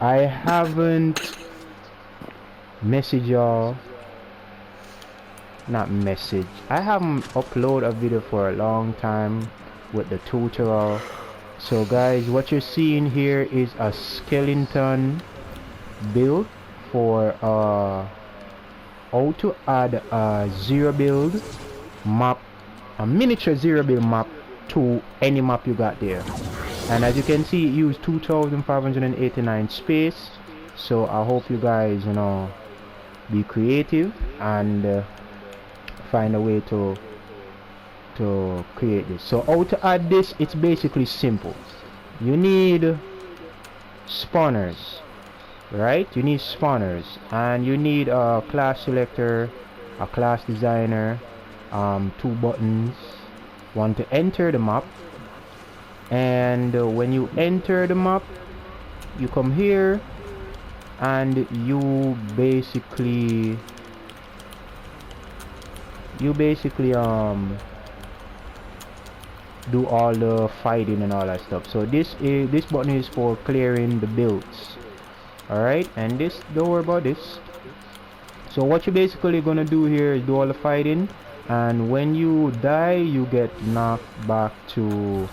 I haven't message y'all, not message. I haven't uploaded a video for a long time with the tutorial. So guys, what you're seeing here is a skeleton build for how to add a zero build map, a miniature zero build map to any map you got there. And as you can see, it used 2589 space. So I hope you guys, you know, be creative and find a way to create this. So how to add this, it's basically simple. You need spawners, right? You need spawners, and you need a class selector, a class designer, two buttons, one to enter the map. And when you enter the map, you come here and you basically do all the fighting and all that stuff. So this button is for clearing the builds, all right? And this, don't worry about this. So what you're basically gonna do here is do all the fighting, and when you die, you get knocked back to,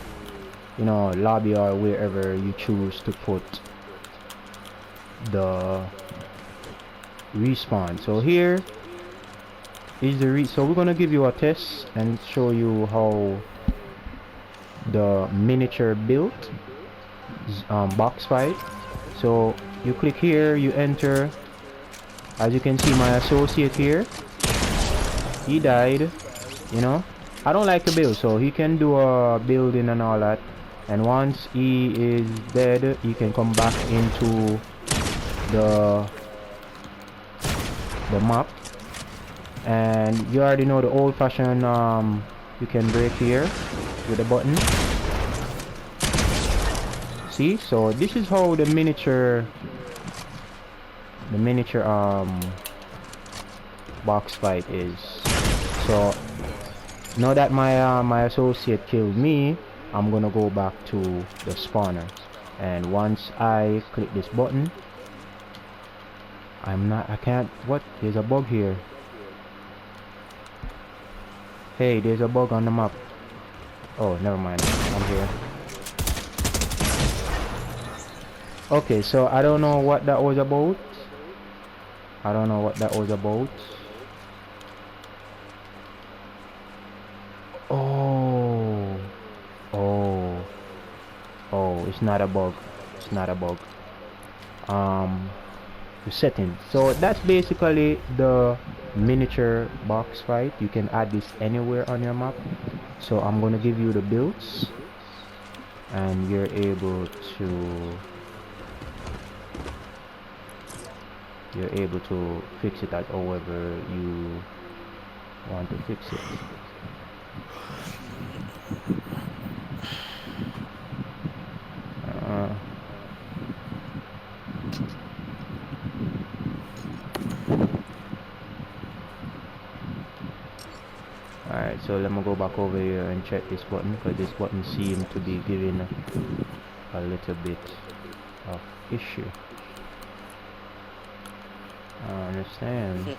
you know, lobby or wherever you choose to put the respawn. So here is the so we're gonna give you a test and show you how the miniature build box fight. So you click here, you enter. As you can see, my associate here, he died. You know, I don't like the build, so he can do a building and all that, and once he is dead, he can come back into the map. And you already know the old-fashioned you can break here with a button. See, so this is how the miniature box fight is. So now that my associate killed me, I'm gonna go back to the spawner, and once I click this button, I can't, what, there's a bug here. Hey, there's a bug on the map. Oh, never mind, I'm here. Okay, so I don't know what that was about. I don't know what that was about. Oh, oh, oh, it's not a bug. It's not a bug. The settings. So that's basically the miniature box fight. You can add this anywhere on your map. So I'm gonna give you the builds, and you're able to fix it at however you want to fix it. Alright, so let me go back over here and check this button, because this button seems to be giving a little bit of issue. I understand.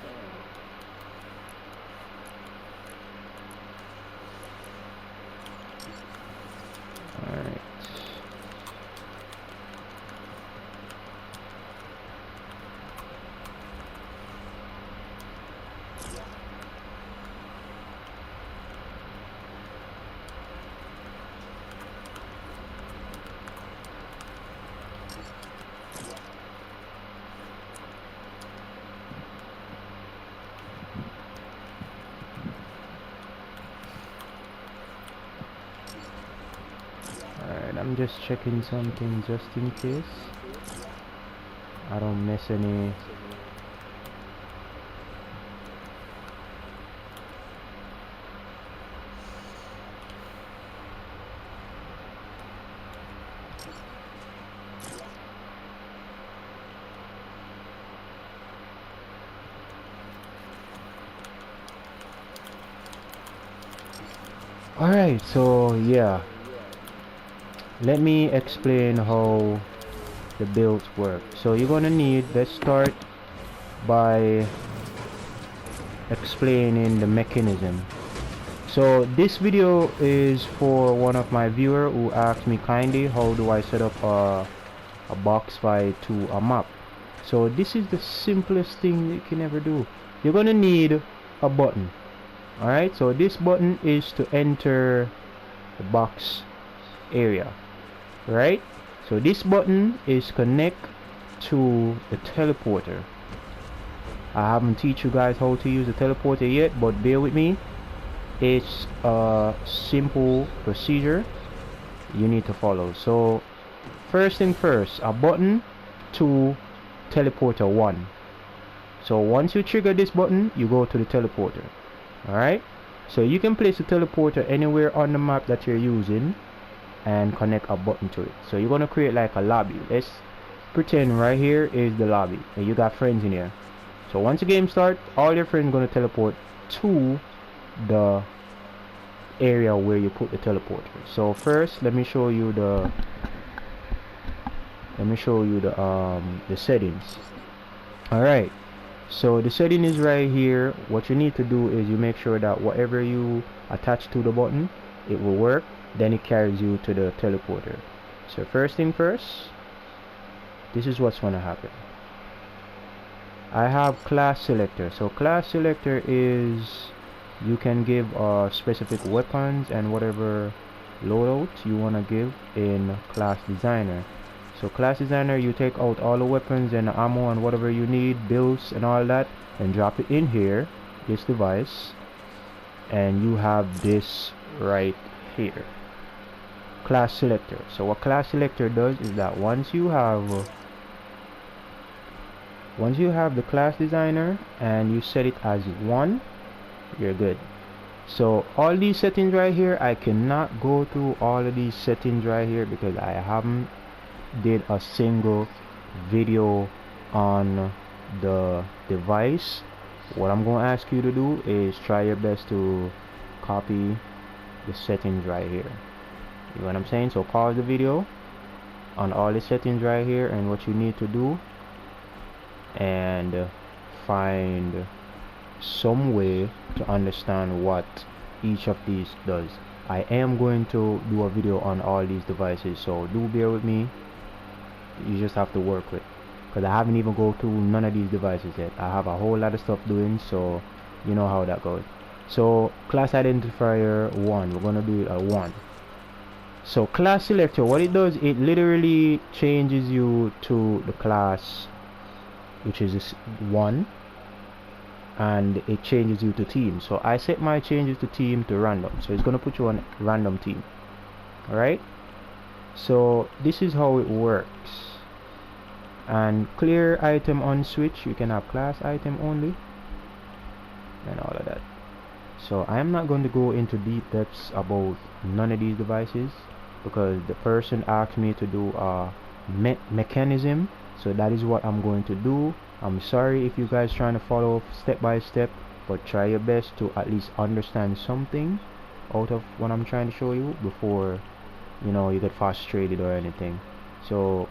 Alright. Alright, I'm just checking something just in case I don't miss any. Alright, so yeah, let me explain how the builds work. So you're gonna need, let's start by explaining the mechanism. So this video is for one of my viewer who asked me kindly, how do I set up a box fight to a map? So this is the simplest thing you can ever do. You're gonna need a button. Alright, so this button is to enter the box area. Right? So this button is connect to the teleporter. I haven't teach you guys how to use the teleporter yet, but bear with me. It's a simple procedure you need to follow. So first thing first, a button to teleporter 1. So once you trigger this button, you go to the teleporter. Alright, so you can place the teleporter anywhere on the map that you're using and connect a button to it. So you're gonna create like a lobby. Let's pretend right here is the lobby and you got friends in here. So once the game starts, all your friends gonna teleport to the area where you put the teleporter. So first let me show you the settings. Alright, so the setting is right here. What you need to do is you make sure that whatever you attach to the button, it will work. Then it carries you to the teleporter. So first thing first, this is what's gonna happen. I have class selector. So class selector is you can give specific weapons and whatever loadout you wanna give in class designer. So class designer, you take out all the weapons and the ammo and whatever you need, builds and all that, and drop it in here, this device, and you have this right here, class selector. So what class selector does is that once you have the class designer and you set it as 1, you're good. So all these settings right here, I cannot go through all of these settings right here because I haven't did a single video on the device. What I'm going to ask you to do is try your best to copy the settings right here. You know what I'm saying? So pause the video on all the settings right here and what you need to do, and find some way to understand what each of these does. I am going to do a video on all these devices, so do bear with me. You just have to work with, because I haven't even go through none of these devices yet. I have a whole lot of stuff doing, so you know how that goes. So class identifier 1, we're gonna do it at 1. So class selector, what it does, it literally changes you to the class which is 1, and it changes you to team. So I set my changes to team to random, so it's gonna put you on random team. Alright, so this is how it works. And clear item on switch, you can have class item only and all of that. So I am not going to go into deep depths about none of these devices because the person asked me to do a mechanism, so that is what I'm going to do. I'm sorry if you guys trying to follow step by step, but try your best to at least understand something out of what I'm trying to show you before you get frustrated or anything. So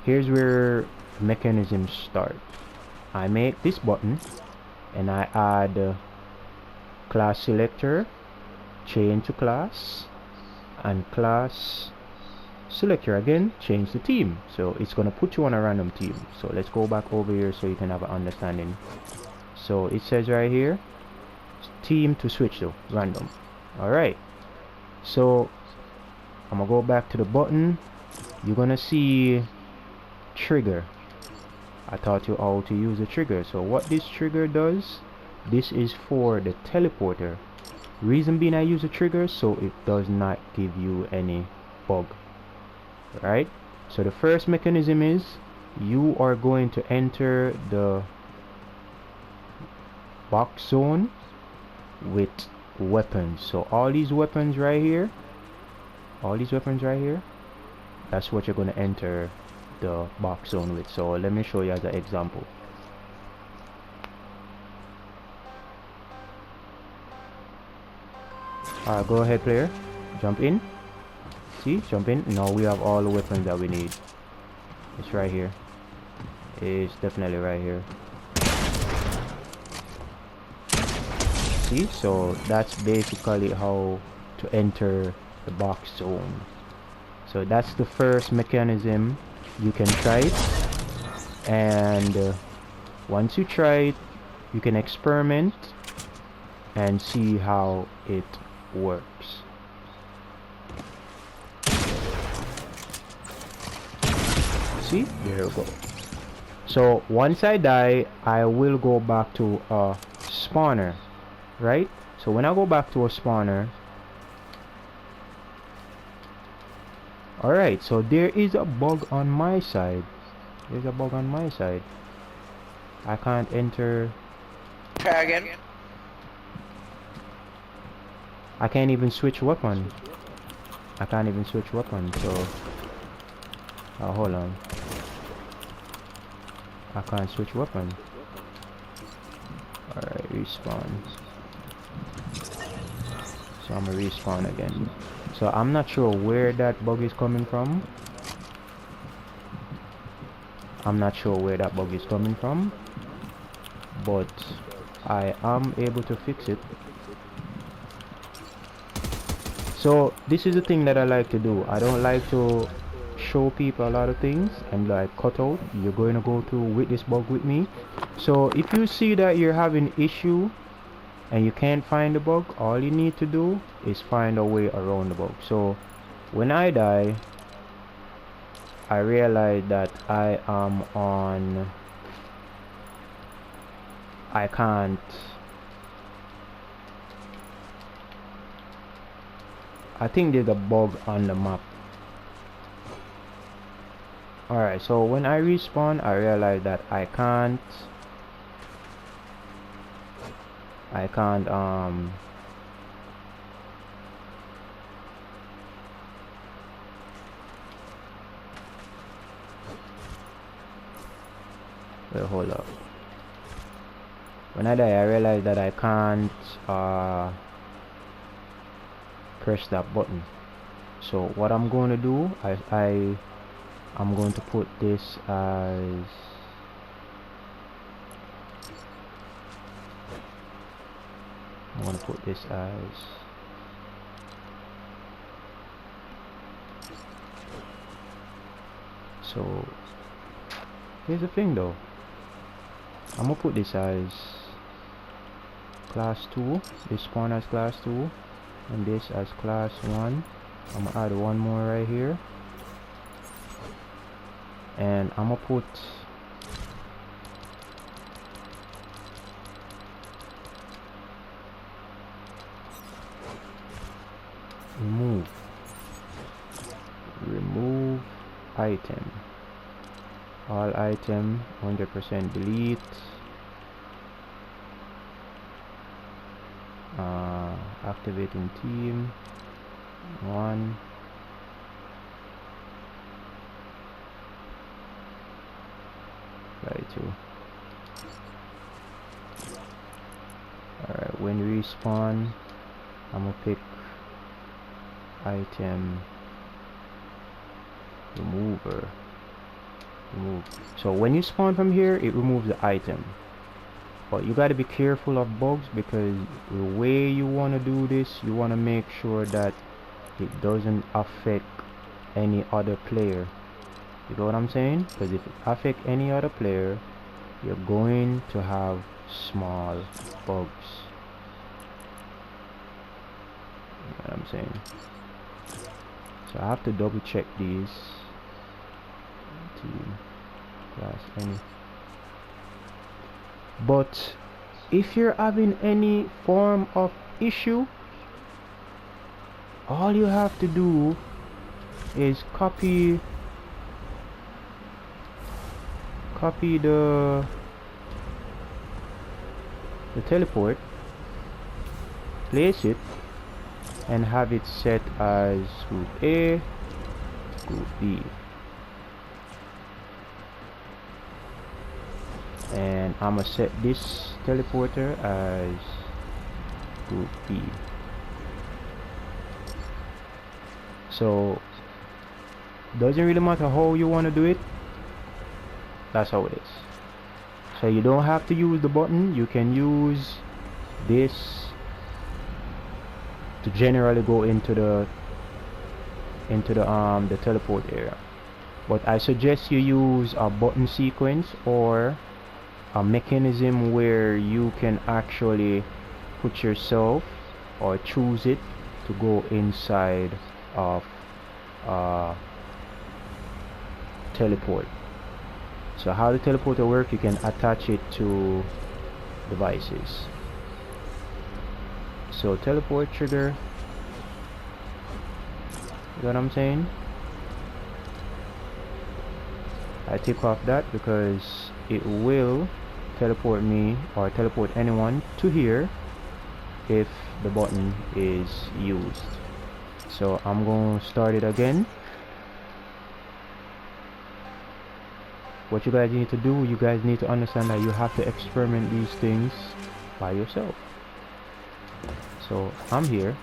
here's where mechanisms start. I make this button and I add class selector, change to class, and class selector again, change the team. So it's gonna put you on a random team. So let's go back over here so you can have an understanding. So it says right here, team to switch to random. Alright, so I'm gonna go back to the button. You're gonna see trigger. I taught you how to use the trigger. So what this trigger does, this is for the teleporter. Reason being I use a trigger so it does not give you any bug. Right, so the first mechanism is you are going to enter the box zone with weapons. So all these weapons right here, that's what you're going to enter the box zone with. So let me show you as an example. Go ahead player, jump in. See, jump in. Now we have all the weapons that we need. It's right here. It's definitely right here. See, so that's basically how to enter the box zone. So that's the first mechanism. You can try it, and once you try it, you can experiment and see how it works. See, there we go. So once I die, I will go back to a spawner, right? So when I go back to a spawner, alright, so there is a bug on my side. There's a bug on my side. I can't enter. Try again. I can't even switch weapon. I can't even switch weapon, so hold on. I can't switch weapon. Alright, respawn. So I'm gonna respawn again. So I'm not sure where that bug is coming from. But I am able to fix it. So this is the thing that I like to do. I don't like to show people a lot of things and like cut out. You're going to go through with this bug with me. So if you see that you're having issue and you can't find the bug, all you need to do is find a way around the bug. So when I die, I realize that I am on, I can't, I think there's a bug on the map. Alright, so when I respawn, I realize that I can't wait, hold up. When I die, I realize that I can't press that button. So what I'm going to do, I'm going to put this as, I'm going to put this as, so here's the thing though, I'm going to put this as class 2, this spawn as class 2, and this as class 1. I'm going to add one more right here, and I'm going to put remove item, all item 100% delete, activating team 1, right 2. Alright, when we respawn, I'm gonna pick item remover. So when you spawn from here, it removes the item, but you got to be careful of bugs, because the way you want to do this, you want to make sure that it doesn't affect any other player. You know what I'm saying? Because if it affects any other player, you're going to have small bugs. You know what I'm saying? So I have to double check these. Team class any. But if you're having any form of issue, all you have to do is copy the teleport, place it, and have it set as group A, group B. And I'm gonna set this teleporter as group B. So Doesn't really matter how you want to do it, that's how it is. So you don't have to use the button, you can use this to generally go into the teleport area. But I suggest you use a button sequence or a mechanism where you can actually put yourself or choose it to go inside of teleport. So how the teleporter works, you can attach it to devices. So teleport trigger, you know what I'm saying? I take off that because it will teleport me or teleport anyone to here if the button is used. So I'm going to start it again. What you guys need to do, you guys need to understand that you have to experiment these things by yourself. So I'm here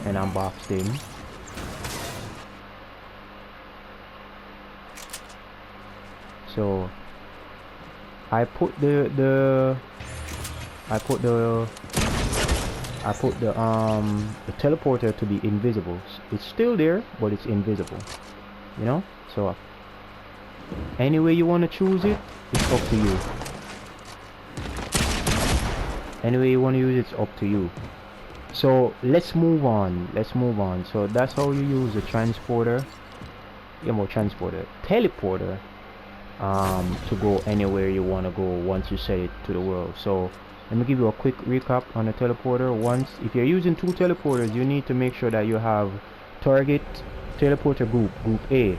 and I'm boxed in. So I put the teleporter to be invisible. It's still there, but it's invisible. You know? So any way you want to choose it, it's up to you. Any way you want to use it, it's up to you. So let's move on. So that's how you use the transporter. Teleporter to go anywhere you want to go once you set it to the world. So let me give you a quick recap on the teleporter. If you're using two teleporters, you need to make sure that you have target teleporter group A,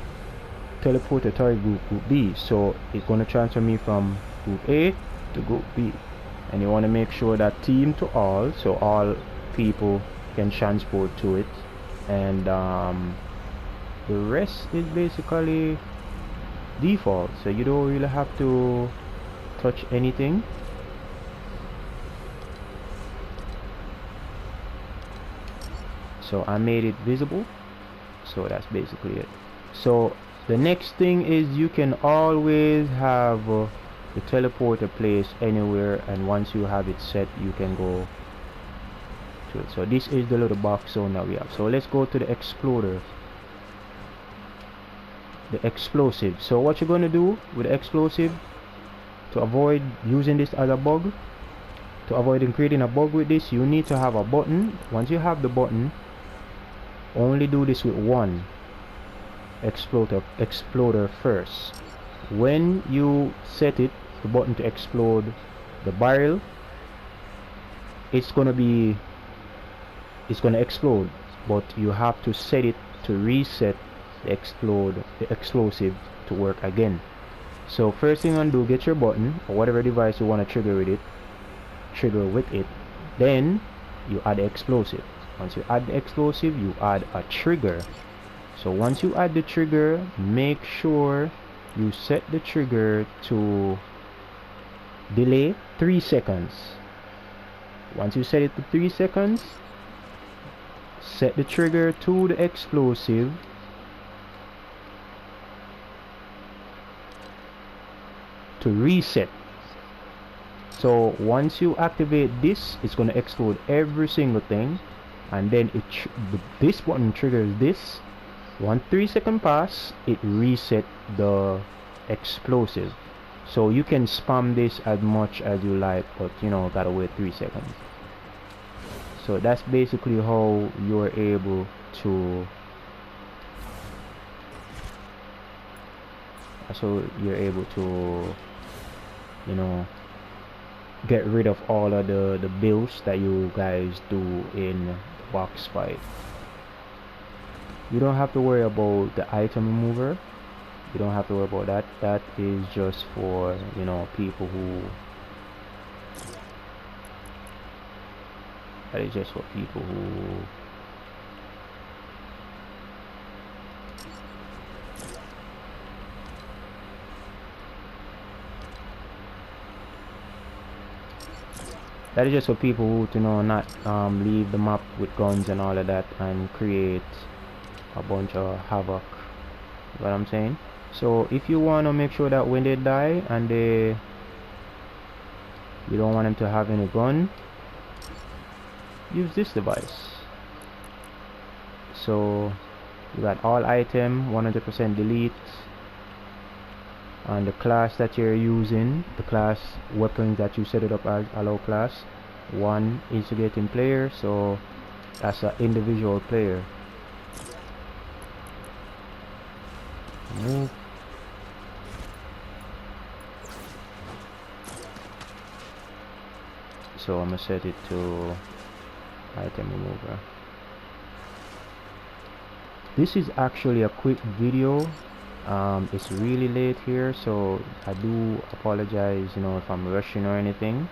teleporter target group B. So it's going to transfer me from group A to group B, and you want to make sure that team to all, so all people can transport to it, and the rest is basically default, so you don't really have to touch anything. So I made it visible, so that's basically it. So the next thing is you can always have the teleporter placed anywhere, and once you have it set, you can go to it. So this is the little box zone that we have. So let's go to the exploder, the explosive. So what you're going to do with the explosive, to avoid using this as a bug, to avoid creating a bug with this, you need to have a button. Once you have the button, only do this with one exploder first. When you set it, the button to explode the barrel, it's gonna explode, but you have to set it to reset the explosive to work again. So first thing you want to do, get your button or whatever device you want to trigger with it, then you add the explosive. Once you add the explosive, you add a trigger. So once you add the trigger, make sure you set the trigger to delay 3 seconds. Once you set it to 3 seconds, set the trigger to the explosive to reset. So once you activate this, it's going to explode every single thing, and then this button triggers this. Once 3 seconds pass, it reset the explosive. So you can spam this as much as you like, but you know, gotta wait 3 seconds. So that's basically how you're able to you know, get rid of all of the builds that you guys do in the box fight. You don't have to worry about the item remover. You don't have to worry about that. That is just for, you know, people who to know not leave the map with guns and all of that and create a bunch of havoc. You know what I'm saying? So if you want to make sure that when they die and you don't want them to have any gun, use this device. So you got all item 100% delete, and the class that you're using, the class weapons that you set it up as allow class 1 instigating player, so that's an individual player. Move. So I'm gonna set it to item remover. This is actually a quick video. It's really late here, so I do apologize, you know, if I'm rushing or anything,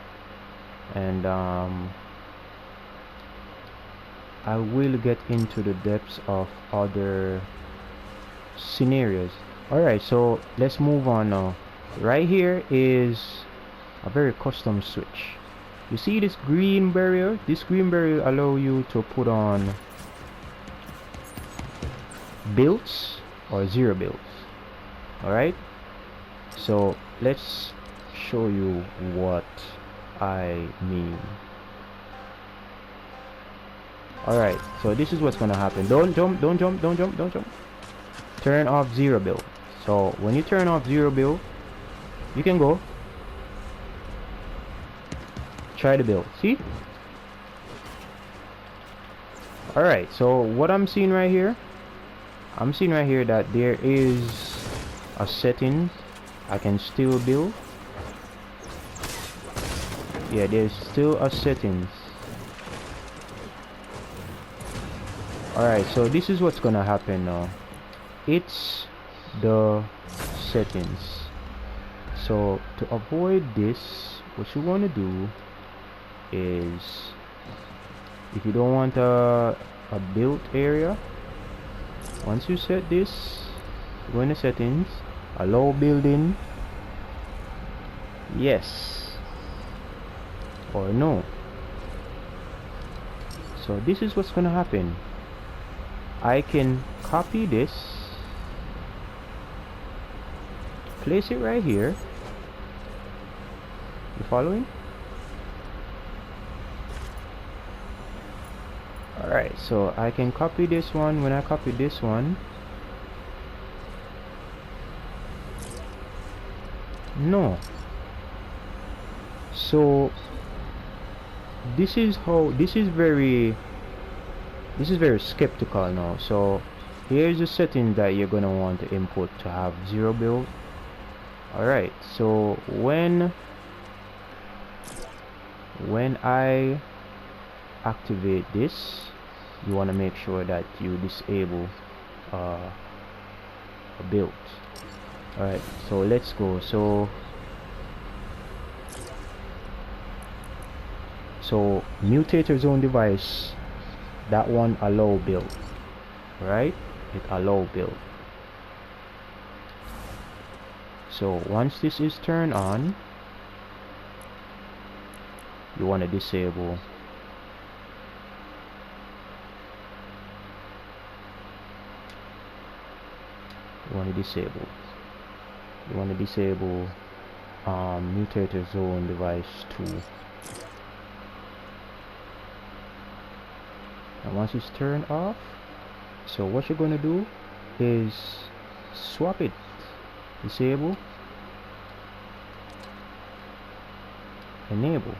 and I will get into the depths of other scenarios. Alright, so let's move on now. Right here is a very custom switch. You see this green barrier? This green barrier allow you to put on builds or 0 builds. Alright, so let's show you what I mean. Alright, so this is what's gonna happen. Don't jump, don't jump, don't jump, don't jump. Turn off 0 build. So when you turn off 0 build, you can go try the build. See? Alright, so what I'm seeing right here, I'm seeing right here that there is a settings I can still build. Yeah, there's still a settings. Alright, so this is what's gonna happen now. It's the settings. So to avoid this, what you want to do is, if you don't want a built area, once you set this, go in the settings, allow building, yes or no. So this is what's gonna happen. I can copy this, place it right here. You following? Alright, so I can copy this one. When I copy this one, no. So this is how, this is very skeptical now. So here's the setting that you're gonna want to input to have 0 build. Alright, so when I activate this, you want to make sure that you disable a build. Alright, so let's go. So mutator zone device, that one allow build, right? It allow build. So once this is turned on, you want to disable. You want to disable mutator zone device 2. And once it's turned off, so what you're going to do is swap it. Disable, enable.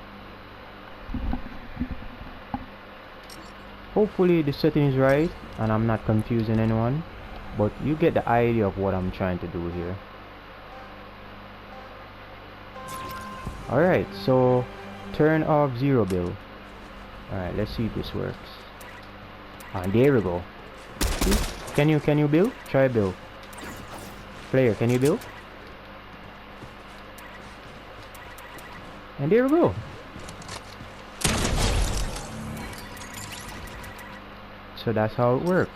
Hopefully the setting is right and I'm not confusing anyone, but you get the idea of what I'm trying to do here. Alright, so turn off 0 build. Alright, let's see if this works. And there we go. Can you build? Try build. Player, can you build? And there we go. So that's how it works.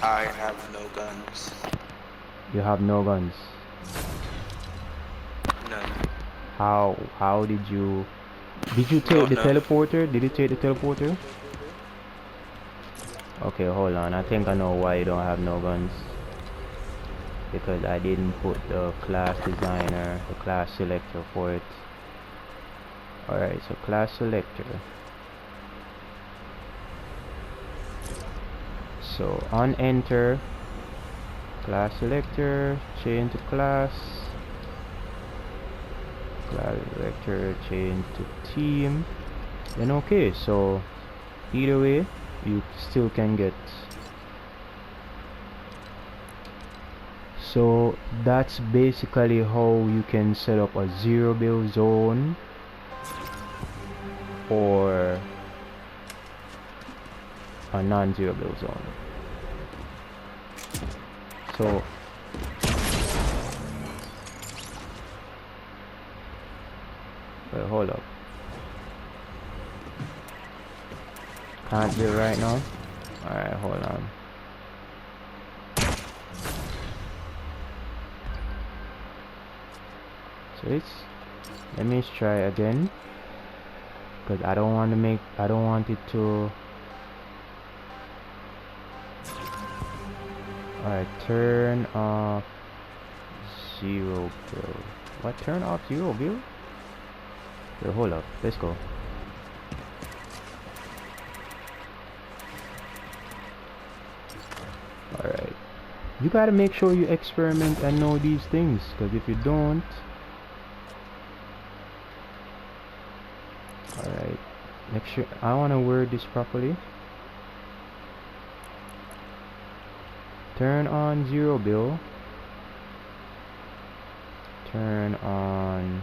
I have no guns. You have no guns. None. How did you take Don't the know. teleporter? Did you take the teleporter? Okay, hold on. I think I know why you don't have no guns. Because I didn't put the class designer, the class selector for it. Alright, so class selector. So on enter, class selector, change to class selector, change to team. Then okay, so either way, you still can get. So that's basically how you can set up a zero build zone or a non-zero build zone. So wait, hold up. Can't do it right now. Alright, hold on. So it's, let me try again, because I don't want it to. Alright, turn off zero build. What? Turn off zero build? Wait, hold up, let's go. Alright, you gotta make sure you experiment and know these things, because if you don't. Alright, make sure, I want to word this properly. Turn on zero build. Turn on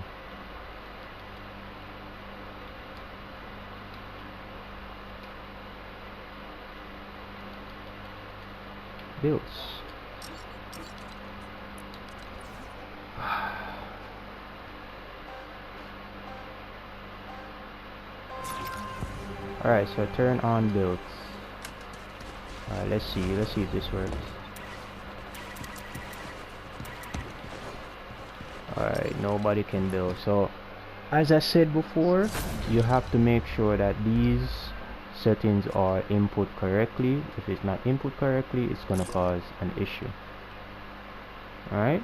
builds. Alright, so turn on builds. Alright, let's see if this works. Alright, nobody can build. So as I said before, you have to make sure that these settings are input correctly. If it's not input correctly, it's gonna cause an issue. Alright,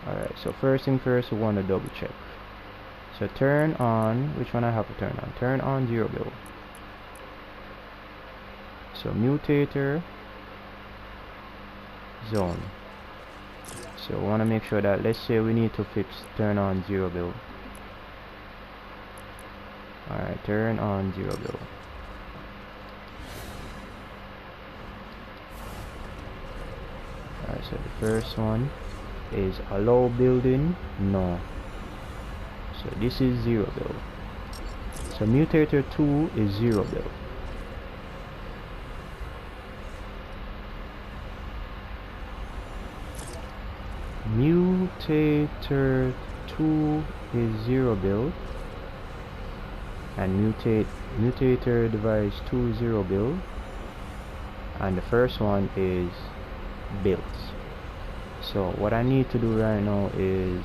alright, so first thing first, we want to double check. So turn on, which one I have to turn on? Turn on zero build. So mutator zone. So we want to make sure that, let's say we need to fix turn on zero build. Alright, turn on zero build. Alright, so the first one is allow building, no. So this is zero build. So mutator 2 is zero build. Mutator 2 is zero build, and mutator device 2 zero build, and the first one is built. So what I need to do right now is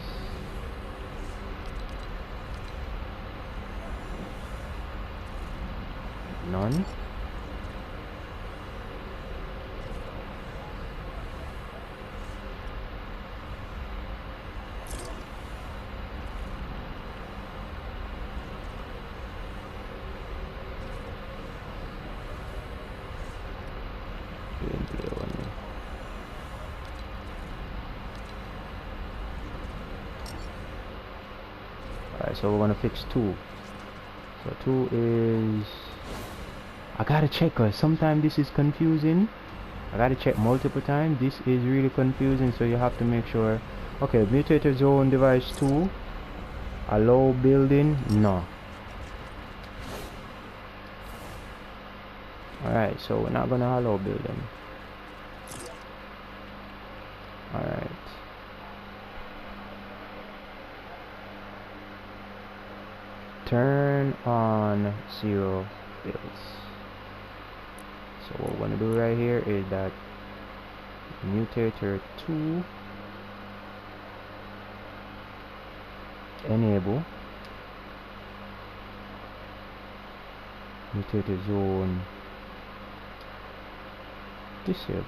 none. Alright, so we're gonna fix 2. So 2 is, I gotta check, cause sometimes this is confusing. I gotta check multiple times. This is really confusing, so you have to make sure. Okay, mutator zone device 2, allow building, no. Alright, so we're not gonna allow building. Alright. turn on 0 builds. So what we're gonna do right here is that mutator 2 enable, mutator zone disable,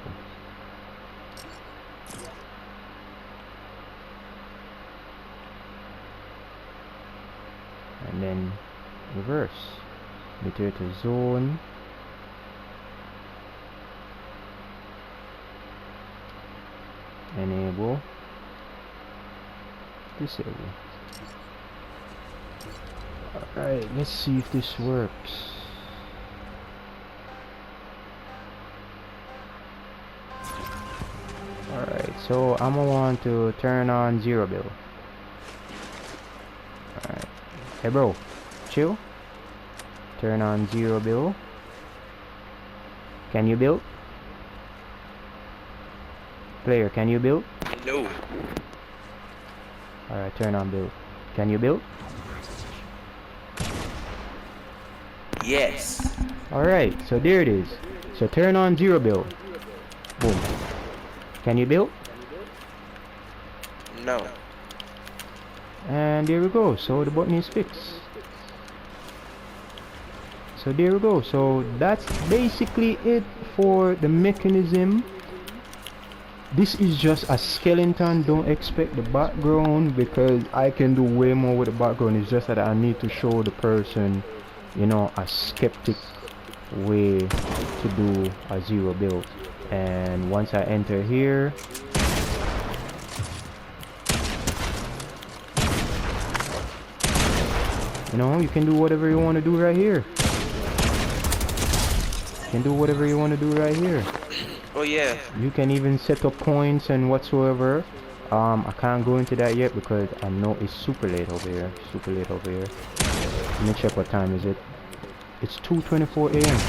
and then reverse, mutator zone enable, disable. Alright, let's see if this works. Alright, so I'm gonna want to turn on 0 build. Alright, hey bro, chill. Turn on 0 build. Can you build? Player, can you build? No. Alright, turn on build. Can you build? Yes. Alright, so there it is. So turn on 0 build. Boom. Can you build? No. And there we go. So the button is fixed. So there we go. So that's basically it for the mechanism. This is just a skeleton. Don't expect the background, because I can do way more with the background. It's just that I need to show the person, you know, a skeptic way to do a 0 build. And once I enter here, you know, you can do whatever you want to do right here. You can do whatever you want to do right here. Oh yeah. You can even set up points and whatsoever. I can't go into that yet because I know it's super late over here. Super late over here. Let me check what time is it. It's 2:24 a.m.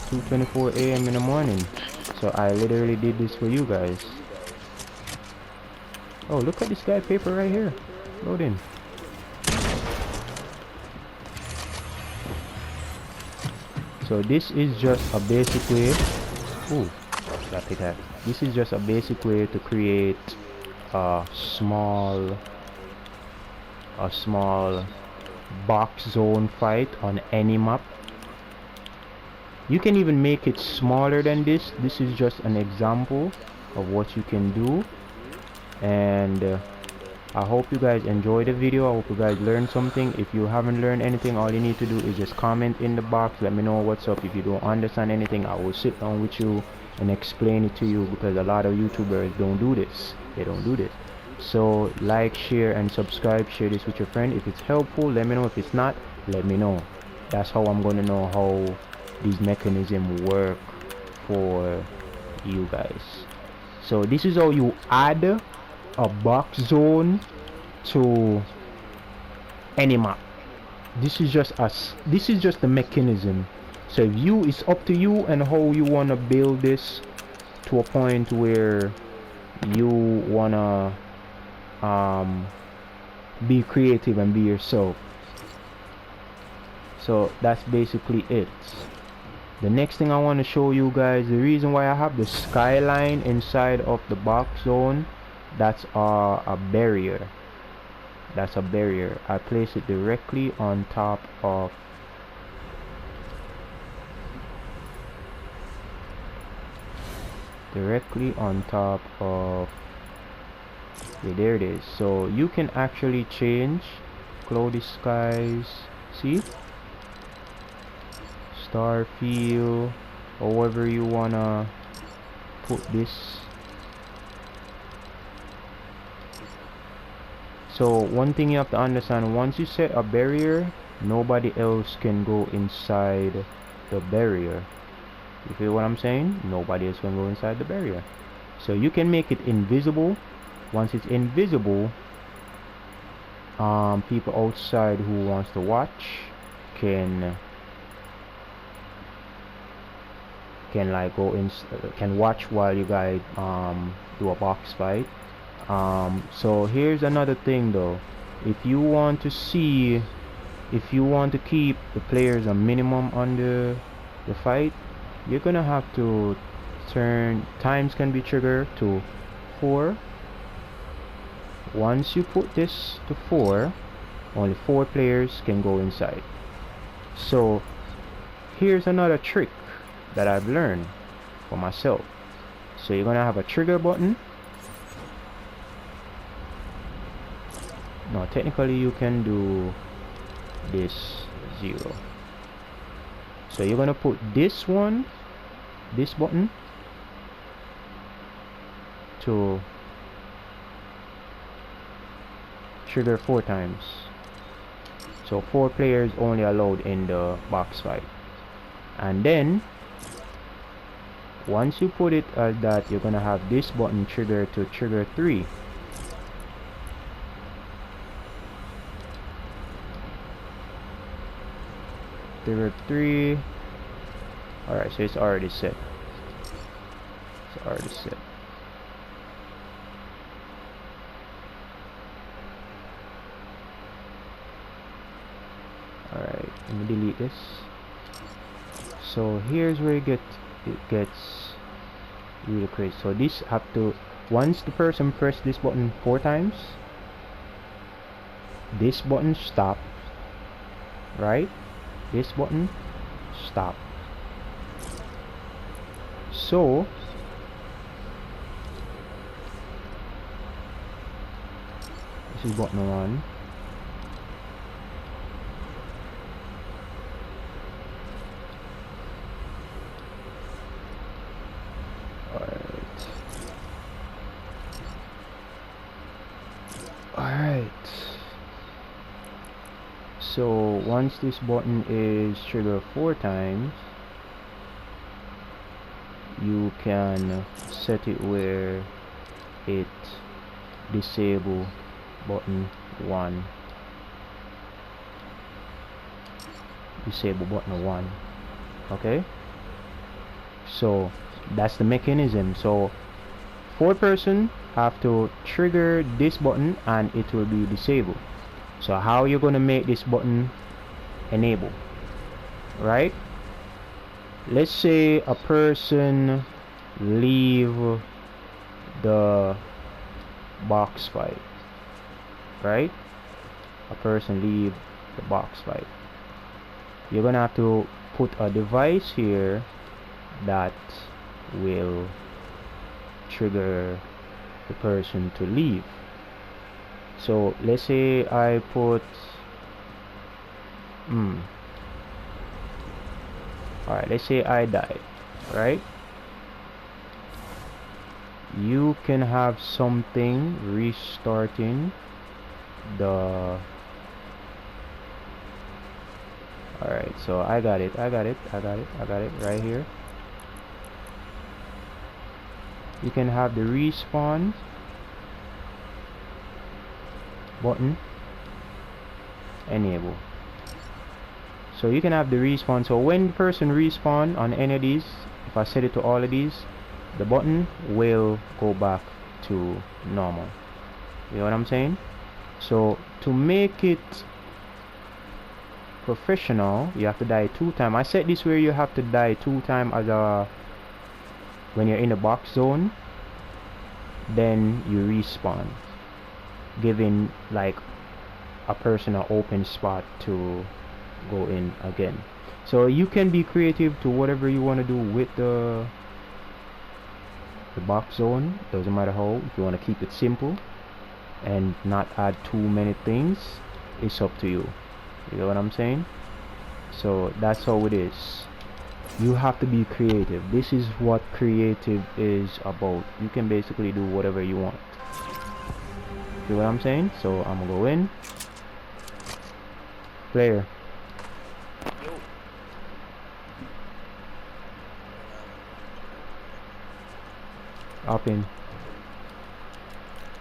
2:24 a.m. in the morning. So I literally did this for you guys. Oh, look at this guy paper right here. Load in. So this is just a basic way. Ooh, got pick that. This is just a basic way to create a small box zone fight on any map. You can even make it smaller than this. This is just an example of what you can do. And I hope you guys enjoyed the video. I hope you guys learned something. If you haven't learned anything, all you need to do is just comment in the box. Let me know what's up. If you don't understand anything, I will sit down with you and explain it to you, because a lot of YouTubers don't do this. They don't do this. So like, share and subscribe. Share this with your friend. If it's helpful, let me know. If it's not, let me know. That's how I'm going to know how these mechanisms work for you guys. So this is how you add a box zone to any map. This is just the mechanism. So it's up to you and how you want to build this to a point where you want to be creative and be yourself. So that's basically it. The next thing I want to show you guys, the reason why I have the skyline inside of the box zone, that's a barrier. That's a barrier. I place it directly on top of yeah, there it is. So you can actually change cloudy skies, see, star field, however you wanna put this. So one thing you have to understand, once you set a barrier, nobody else can go inside the barrier. You feel what I'm saying? Nobody else can go inside the barrier. So you can make it invisible. Once it's invisible, people outside who wants to watch can like go in, can watch while you guys do a box fight. So here's another thing though. if you want to see, if you want to keep the players a minimum on the fight, you're gonna have to turn times can be triggered to 4. Once you put this to 4, only 4 players can go inside. So here's another trick that I've learned for myself. So you're gonna have a trigger button. No, technically you can do this 0. So you're gonna put this button to trigger 4 times. So 4 players only allowed in the box fight. And then once you put it as that, you're gonna have this button trigger to trigger 3. Trigger 3. Alright, so it's already set. It's already set. Alright, let me delete this. So here's where it gets really crazy. So this have to, once the person press this button 4 times, this button stop, right? This button stop. So this is button 1. Alright. So once this button is triggered 4 times, you can set it where it disable button 1. Disable button 1. Okay? So that's the mechanism. So 4 person have to trigger this button and it will be disabled. So how you're gonna make this button enable, right? Let's say a person leave the box fight, right? A person leave the box fight. You're gonna have to put a device here that will trigger the person to leave. So let's say I put alright, let's say I died, right? You can have something restarting the alright, so I got it right here. You can have the respawn button enable. So you can have the respawn. So when the person respawn on any of these, if I set it to all of these, the button will go back to normal. You know what I'm saying? So to make it professional, you have to die 2 times. I set this where you have to die 2 times as a when you're in the box zone, then you respawn, giving like a person an open spot to go in again. So you can be creative to whatever you want to do with the box zone. Doesn't matter how. If you want to keep it simple and not add too many things, it's up to you. You know what I'm saying? So that's how it is. You have to be creative. This is what creative is about. You can basically do whatever you want. You know what I'm saying? So I'm gonna go in. Player. Up in.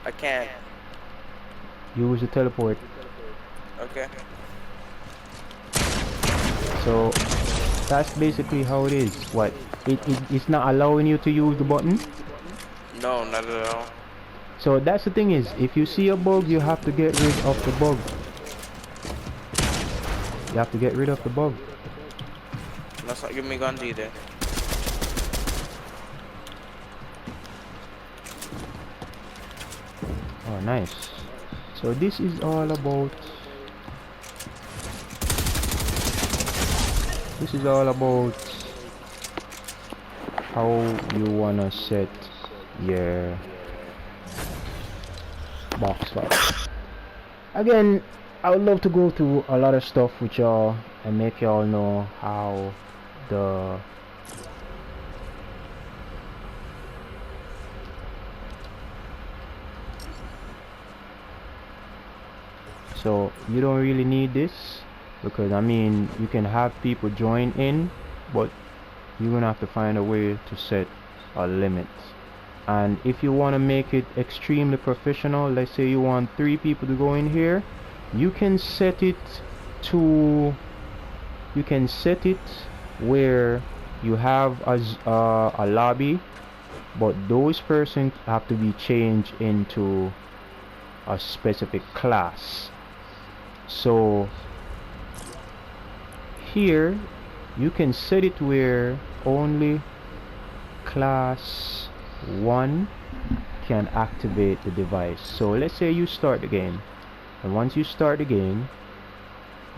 I can't. Use the teleport. Okay. So that's basically how it is. What? It's not allowing you to use the button? No, not at all. So that's the thing is, if you see a bug, you have to get rid of the bug. You have to get rid of the bug. Let's not give me guns either. Oh, nice. So this is all about. This is all about how you wanna set your box lock. Again, I would love to go through a lot of stuff with y'all and make y'all know how the so you don't really need this, because I mean you can have people join in, but you're gonna have to find a way to set a limit. And if you want to make it extremely professional, let's say you want 3 people to go in here, you can set it to where you have a lobby, but those persons have to be changed into a specific class. So here you can set it where only class 1 can activate the device. So let's say you start the game, and once you start the game,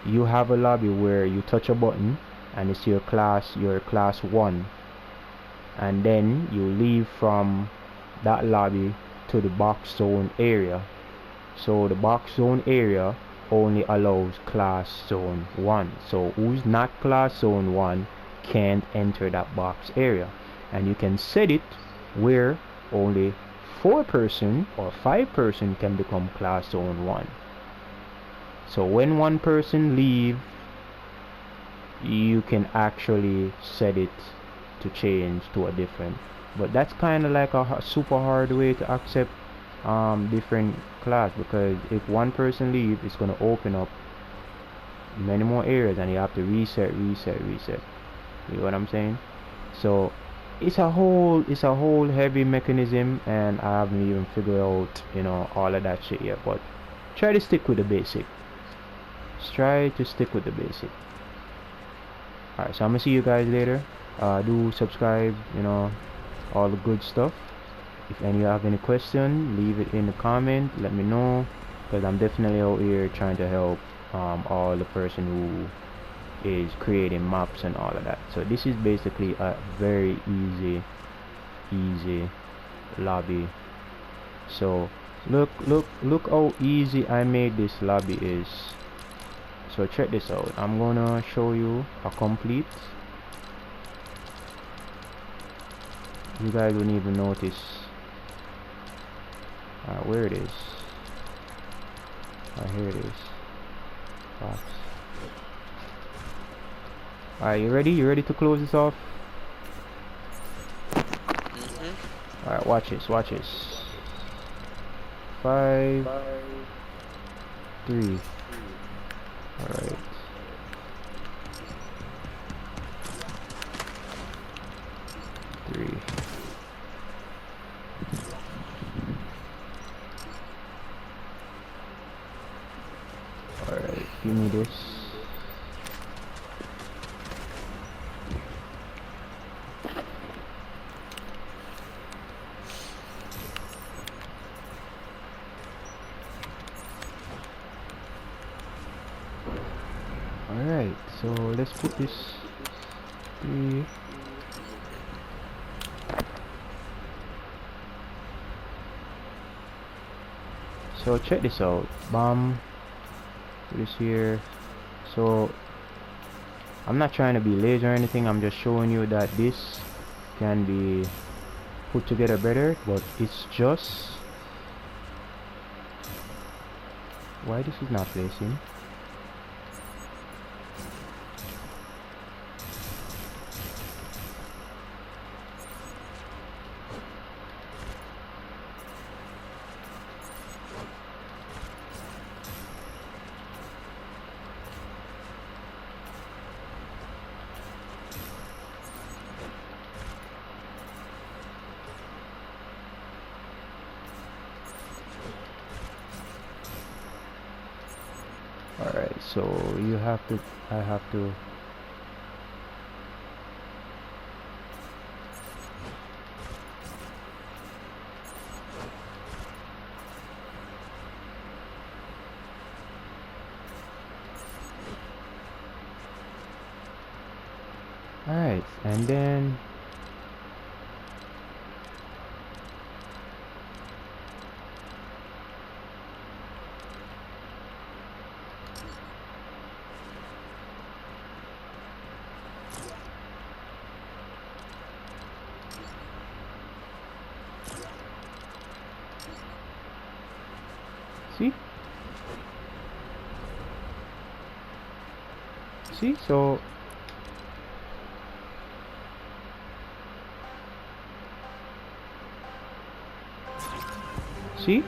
you have a lobby where you touch a button and it's your class 1, and then you leave from that lobby to the box zone area. So the box zone area only allows class zone 1, so who's not class zone 1 can't enter that box area. And you can set it where only 4-person or 5-person can become class zone 1. So when 1 person leave, you can actually set it to change to a different, but that's kind of like a super hard way to accept different class, because if 1 person leave, it's going to open up many more areas and you have to reset. You know what I'm saying? So it's a whole heavy mechanism, and I haven't even figured out, you know, all of that shit yet. But try to stick with the basic. Just try to stick with the basic. Alright, so I'm gonna see you guys later. Do subscribe, you know, all the good stuff. If any have any question, leave it in the comment. Let me know, because I'm definitely out here trying to help all the person who is creating maps and all of that. So this is basically a very easy lobby. So look how easy I made this lobby is. So check this out. I'm gonna show you a complete. You guys wouldn't even notice where it is. Here it is. Box. Alright, you ready? You ready to close this off? Alright, watch this, watch this. 5, 3. Alright. Alright, give me this. Alright, so let's put this 3. So check this out. Bomb. Put this here. So I'm not trying to be lazy or anything, I'm just showing you that this can be put together better, but it's just why this is not placing. So you have to, I have to. Alright, and then see? See? So see?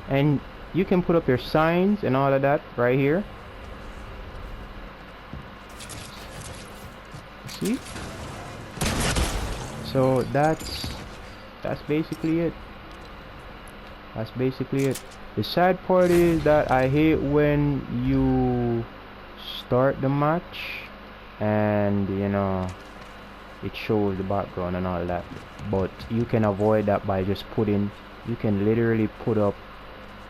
And you can put up your signs and all of that right here. See? So that's basically it. That's basically it. The sad part is that I hate when you start the match and you know it shows the background and all that, but you can avoid that by just putting, you can literally put up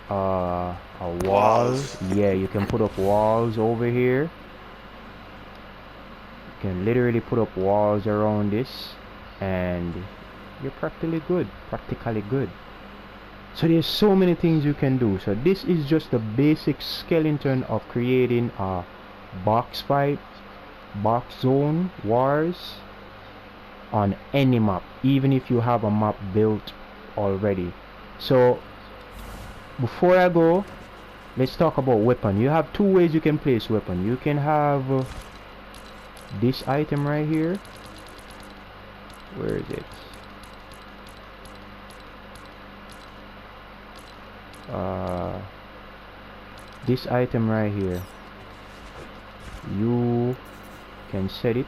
a wall. Walls. Yeah, you can put up walls over here. You can literally put up walls around this and you're practically good. So there's so many things you can do. So this is just the basic skeleton of creating a box fight, box zone wars on any map, even if you have a map built already. So before I go, let's talk about weapon. You have two ways you can place weapon. You can have this item right here. Where is it? This item right here, you can set it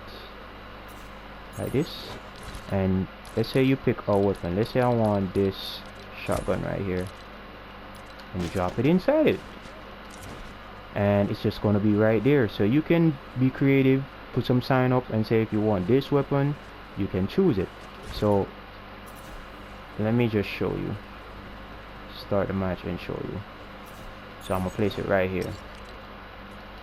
like this, and let's say you pick a weapon. Let's say I want this shotgun right here, and you drop it inside it, and it's just going to be right there. So you can be creative, put some sign up and say if you want this weapon, you can choose it. So let me just show you, start the match and show you. So I'm gonna place it right here.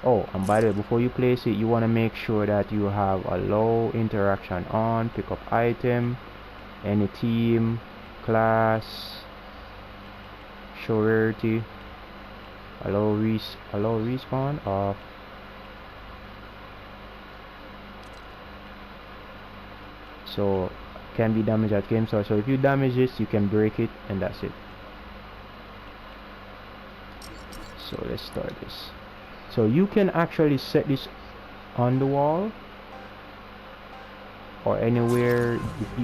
Oh, and by the way, before you place it, you want to make sure that you have allow interaction on, pick up item, any team, class, show rarity, allow respawn off. So can be damaged at game start. So if you damage this, you can break it, and that's it. So let's start this. So you can actually set this on the wall or anywhere.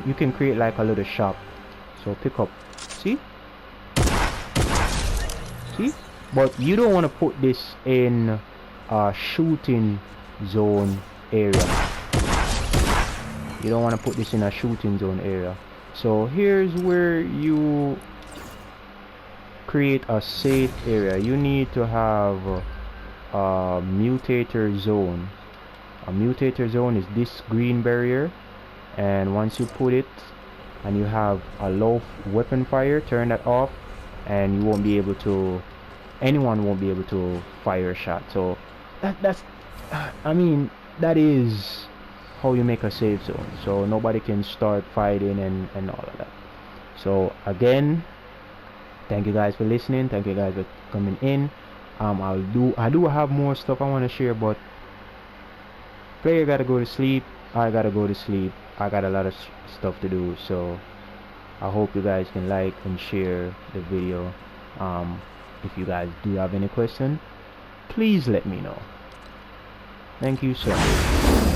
You can create like a little shop. So pick up, see, but you don't want to put this in a shooting zone area. You don't want to put this in a shooting zone area. So here's where you create a safe area. You need to have a mutator zone. A mutator zone is this green barrier, and once you put it and you have a low weapon fire, turn that off and you won't be able to, anyone won't be able to fire a shot. So that's I mean, that is how you make a safe zone, so nobody can start fighting and all of that. So again, thank you guys for listening, thank you guys for coming in. I do have more stuff I want to share, but player gotta go to sleep, I gotta go to sleep, I got a lot of stuff to do. So I hope you guys can like and share the video. If you guys do have any question, please let me know. Thank you so much.